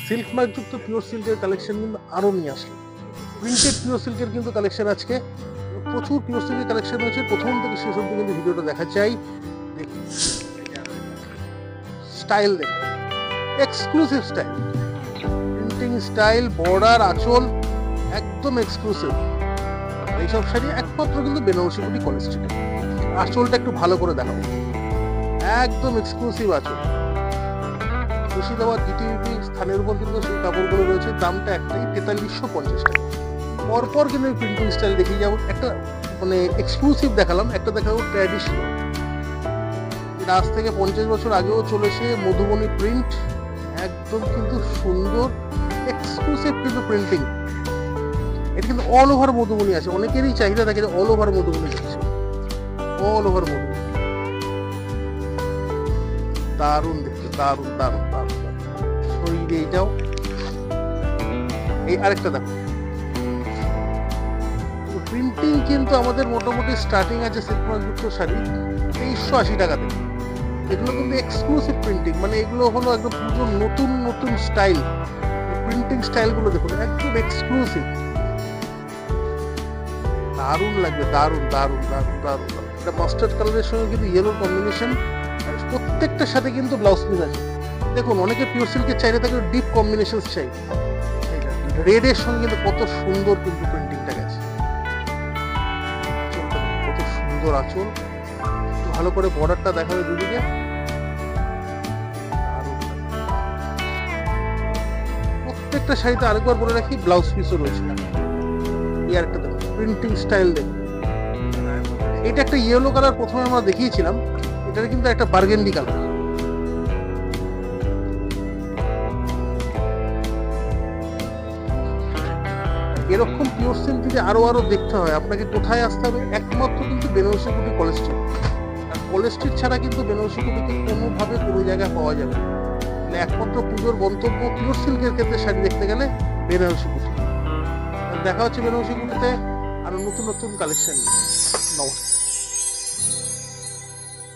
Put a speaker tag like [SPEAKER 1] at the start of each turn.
[SPEAKER 1] Silk mark যুক্ত pure সিল্কের collection কিন্তু আরো নিয়ে আসলো। প্রিন্টেড পিওর সিল্কের কিন্তু কালেকশন আজকে প্রচুর পিওর সিল্কের কালেকশন হয়েছে। প্রথম থেকে শেষ অবধি কিন্তু ভিডিওটা দেখা চাই। দেখুন স্টাইল, দেখুন exclusive style, printing style, border, আঁচল একদম এক্সক্লুসিভ। এইসব শাড়ি একমাত্র কিন্তু বেনারসি বুটি কলেজ স্ট্রিটে। আঁচলটা একটু ভালো করে দেখাবো, একদম এক্সক্লুসিভ আঁচল। মুর্শিদাবাদ ডিটিপি স্থানের উপর কিন্তু সেই কাপড়গুলো রয়েছে। দামটা একটাই ৪৩৫০ টাকা। পরপর কিন্তু প্রিন্টিং স্টাইল দেখিয়ে যাবো। একটা মানে এক্সক্লুসিভ দেখালাম, একটা দেখাবো ট্র্যাডিশনাল। এটা আজ থেকে 50 বছর আগেও চলেছে, মধুবনী প্রিন্ট, একদম কিন্তু সুন্দর এক্সক্লুসিভ কিন্তু প্রিন্টিং। এটা কিন্তু অল ওভার মধুবনী আছে, অনেকেরই চাহিদা থাকে অল ওভার মধুবনী দেখছে, অল ওভার মধুবনী। দারুণ দেখতে, দারুণ দারুণ দারুণ। শরীরে এইটাও, এই আরেকটা দেখো প্রিন্টিং কিন্তু আমাদের মোটামুটি স্টার্টিং আছে সিল্ক মার্ক যুক্ত শাড়ি 2380 টাকা থেকে। এগুলো কিন্তু এক্সক্লুসিভ প্রিন্টিং, মানে এগুলো হলো একদম পুরো নতুন নতুন স্টাইল। প্রিন্টিং স্টাইলগুলো দেখুন একদম এক্সক্লুসিভ, দারুণ লাগবে, দারুণ দারুণ দারুণ দারুণ। এটা মাস্টার্ড কালারের সঙ্গে কিন্তু ইয়েলোর কম্বিনেশন, প্রত্যেকটার সাথে কিন্তু ব্লাউজ পিস আছে। দেখুন অনেকে পিওর সিল্কের চাইলে থাকে ডিপ কম্বিনেশন চাই, রেডের সঙ্গে কিন্তু কত সুন্দর কিন্তু প্রিন্টিংটা গেছে। কত সুন্দর আঁচল, ভালো করে বর্ডারটা দেখাবে দুদিকে। প্রত্যেকটা শাড়িতে আরেকবার বলে রাখি ব্লাউজ পিসও রয়েছে। এই আরেকটা দেখুন প্রিন্টিং স্টাইল দেখুন। এটা একটা ইয়েলো কালার প্রথমে আমরা দেখিয়েছিলাম, এটা কিন্তু একটা বার্গেন্ডি কালার। এরকম পিওর সিল্ক যদি আরো দেখতে হয় আপনাকে কোথায় আসতে হবে? একমাত্র কিন্তু বেনারসি বুটি কলেজ স্ট্রিট। আর কলেজ স্ট্রিট ছাড়া কিন্তু বেনারসি বুটিকে কোনোভাবে কোনো জায়গায় পাওয়া যাবে না। একমাত্র পুজোর গন্তব্য পিওর সিল্কের ক্ষেত্রে শাড়ি দেখতে গেলে বেনারসি বুটি। দেখা হচ্ছে বেনারসি বুটিতে আরো নতুন নতুন কালেকশন নিয়ে। নমস্কার।